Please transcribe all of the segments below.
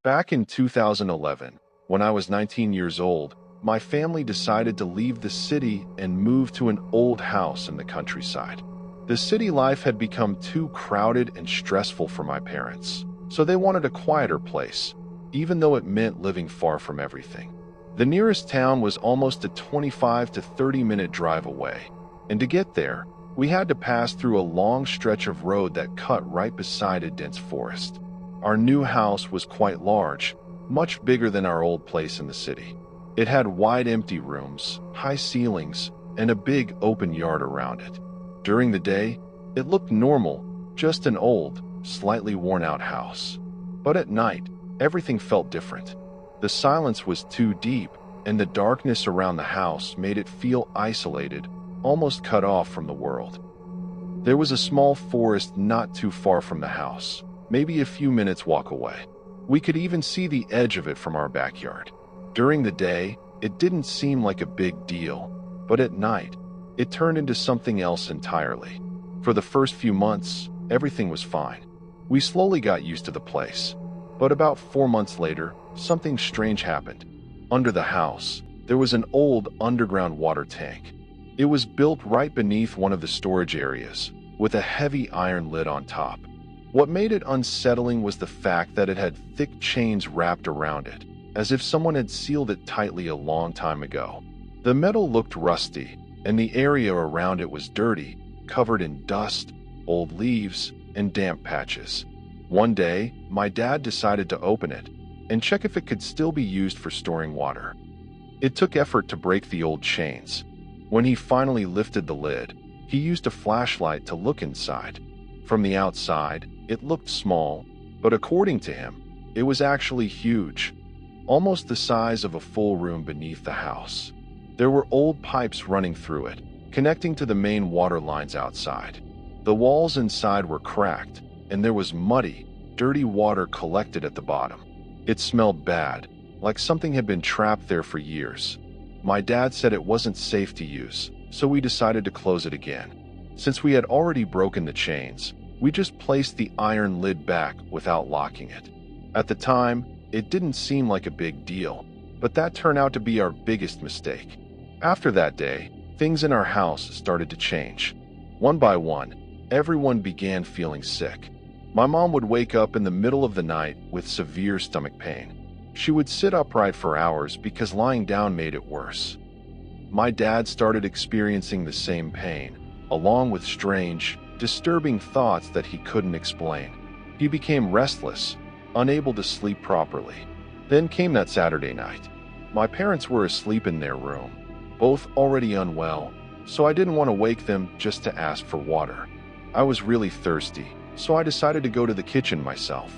Back in 2011, when I was 19 years old, my family decided to leave the city and move to an old house in the countryside. The city life had become too crowded and stressful for my parents, so they wanted a quieter place, even though it meant living far from everything. The nearest town was almost a 25 to 30-minute drive away, and to get there, we had to pass through a long stretch of road that cut right beside a dense forest. Our new house was quite large, much bigger than our old place in the city. It had wide empty rooms, high ceilings, and a big open yard around it. During the day, it looked normal, just an old, slightly worn-out house. But at night, everything felt different. The silence was too deep, and the darkness around the house made it feel isolated, almost cut off from the world. There was a small forest not too far from the house, maybe a few minutes walk away. We could even see the edge of it from our backyard. During the day, it didn't seem like a big deal, but at night, it turned into something else entirely. For the first few months, everything was fine. We slowly got used to the place. But about 4 months later, something strange happened. Under the house, there was an old underground water tank. It was built right beneath one of the storage areas, with a heavy iron lid on top. What made it unsettling was the fact that it had thick chains wrapped around it, as if someone had sealed it tightly a long time ago. The metal looked rusty, and the area around it was dirty, covered in dust, old leaves, and damp patches. One day, my dad decided to open it and check if it could still be used for storing water. It took effort to break the old chains. When he finally lifted the lid, he used a flashlight to look inside. From the outside, it looked small, but according to him, it was actually huge, almost the size of a full room beneath the house. There were old pipes running through it, connecting to the main water lines outside. The walls inside were cracked, and there was muddy, dirty water collected at the bottom. It smelled bad, like something had been trapped there for years. My dad said it wasn't safe to use, so we decided to close it again. Since we had already broken the chains, we just placed the iron lid back without locking it. At the time, it didn't seem like a big deal, but that turned out to be our biggest mistake. After that day, things in our house started to change. One by one, everyone began feeling sick. My mom would wake up in the middle of the night with severe stomach pain. She would sit upright for hours because lying down made it worse. My dad started experiencing the same pain, along with strange, disturbing thoughts that he couldn't explain. He became restless, unable to sleep properly. Then came that Saturday night. My parents were asleep in their room, both already unwell, so I didn't want to wake them just to ask for water. I was really thirsty, so I decided to go to the kitchen myself.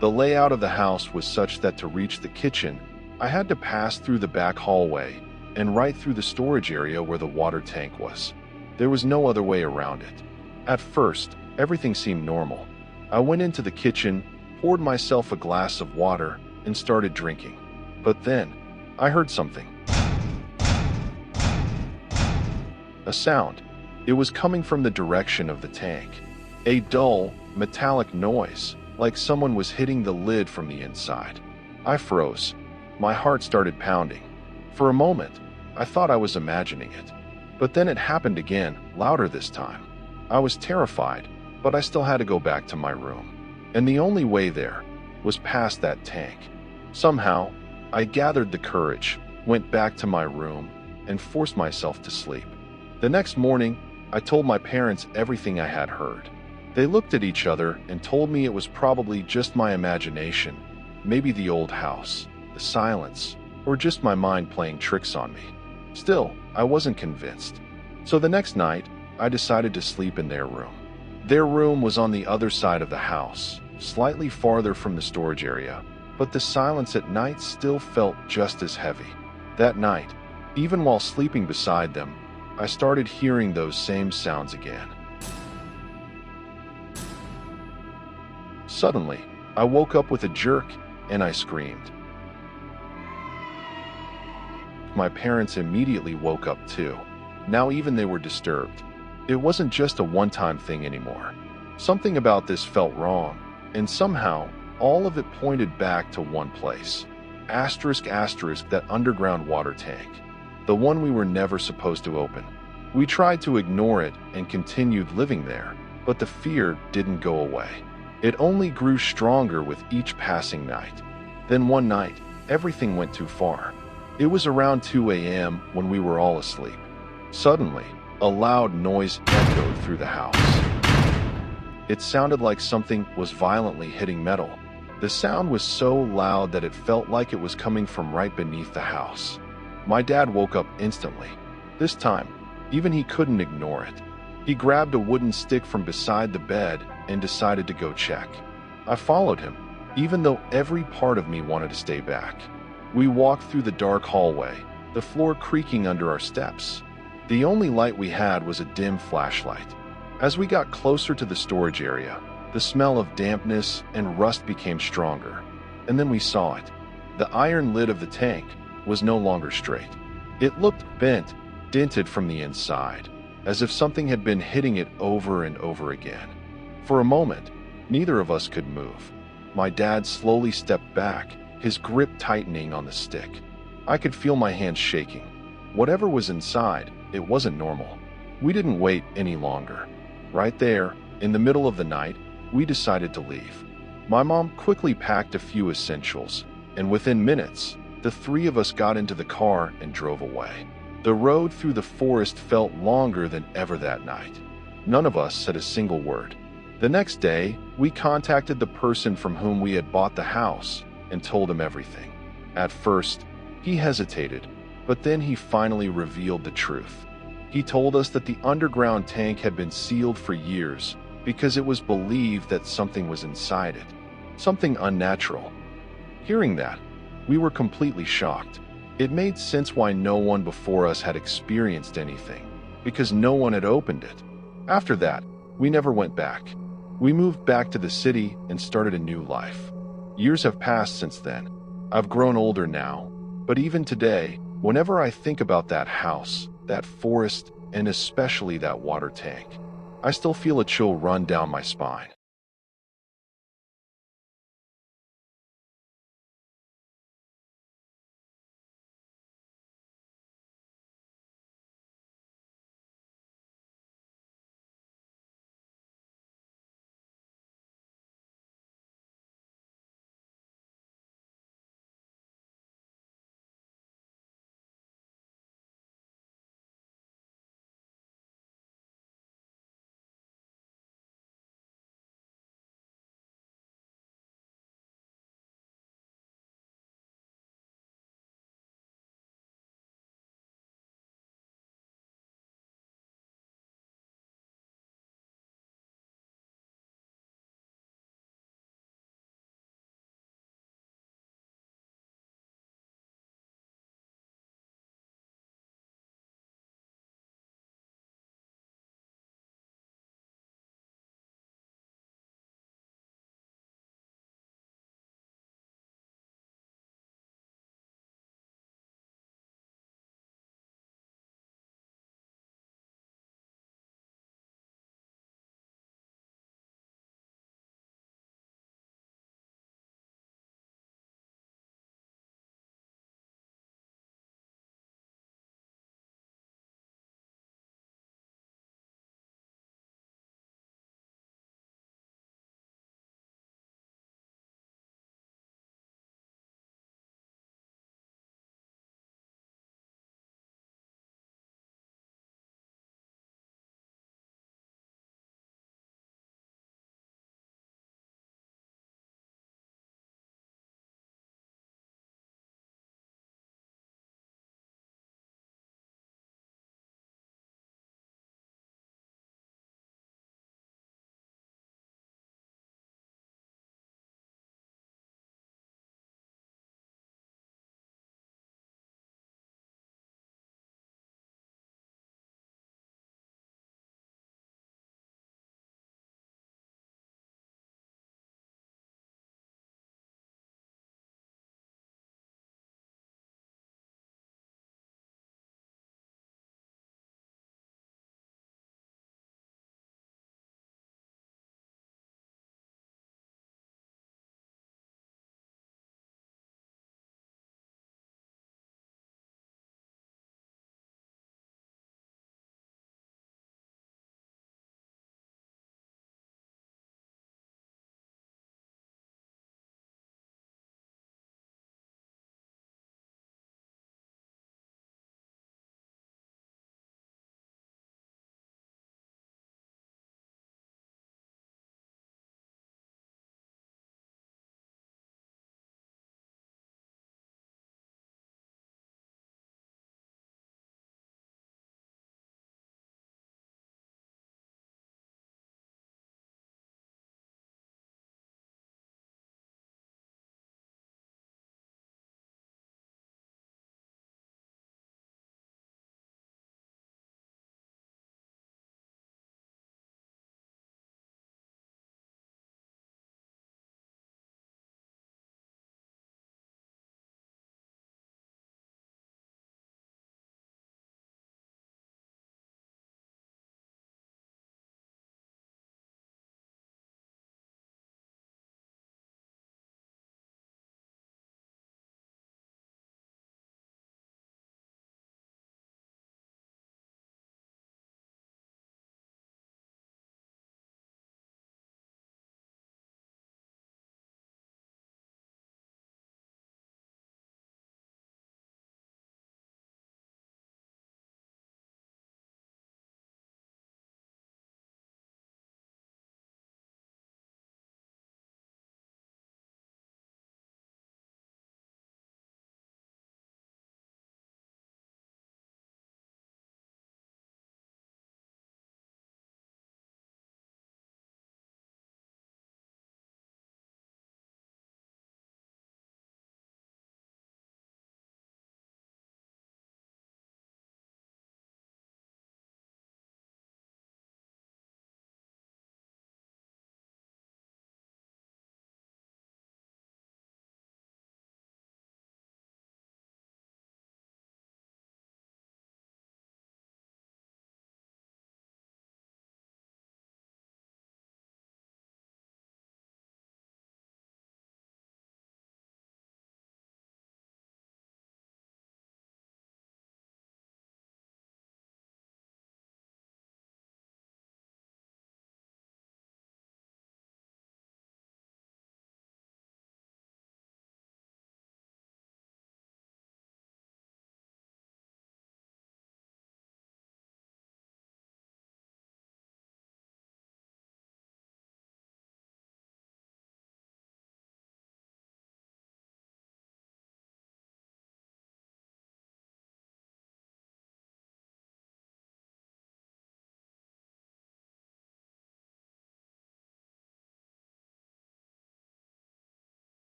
The layout of the house was such that to reach the kitchen, I had to pass through the back hallway and right through the storage area where the water tank was. There was no other way around it. At first, everything seemed normal. I went into the kitchen, poured myself a glass of water, and started drinking. But then, I heard something. A sound. It was coming from the direction of the tank. A dull, metallic noise, like someone was hitting the lid from the inside. I froze. My heart started pounding. For a moment, I thought I was imagining it. But then it happened again, louder this time. I was terrified, but I still had to go back to my room. And the only way there was past that tank. Somehow, I gathered the courage, went back to my room, and forced myself to sleep. The next morning, I told my parents everything I had heard. They looked at each other and told me it was probably just my imagination, maybe the old house, the silence, or just my mind playing tricks on me. Still, I wasn't convinced. So the next night, I decided to sleep in their room. Their room was on the other side of the house, slightly farther from the storage area, but the silence at night still felt just as heavy. That night, even while sleeping beside them, I started hearing those same sounds again. Suddenly, I woke up with a jerk and I screamed. My parents immediately woke up too. Now even they were disturbed. It wasn't just a one-time thing anymore. Something about this felt wrong, and somehow all of it pointed back to one place. Asterisk asterisk, that underground water tank. The one we were never supposed to open. We tried to ignore it and continued living there, but the fear didn't go away. It only grew stronger with each passing night. Then one night, everything went too far. It was around 2 a.m. when we were all asleep. Suddenly, a loud noise echoed through the house. It sounded like something was violently hitting metal. The sound was so loud that it felt like it was coming from right beneath the house. My dad woke up instantly. This time, even he couldn't ignore it. He grabbed a wooden stick from beside the bed and decided to go check. I followed him, even though every part of me wanted to stay back. We walked through the dark hallway, the floor creaking under our steps. The only light we had was a dim flashlight. As we got closer to the storage area, the smell of dampness and rust became stronger. And then we saw it. The iron lid of the tank was no longer straight. It looked bent, dented from the inside, as if something had been hitting it over and over again. For a moment, neither of us could move. My dad slowly stepped back, his grip tightening on the stick. I could feel my hands shaking. Whatever was inside, it wasn't normal. We didn't wait any longer. Right there, in the middle of the night, we decided to leave. My mom quickly packed a few essentials, and within minutes, the three of us got into the car and drove away. The road through the forest felt longer than ever that night. None of us said a single word. The next day, we contacted the person from whom we had bought the house and told him everything. At first, he hesitated, but then he finally revealed the truth. He told us that the underground tank had been sealed for years because it was believed that something was inside it, something unnatural. Hearing that, we were completely shocked. It made sense why no one before us had experienced anything, because no one had opened it. After that, we never went back. We moved back to the city and started a new life. Years have passed since then. I've grown older now, but even today, whenever I think about that house, that forest, and especially that water tank, I still feel a chill run down my spine.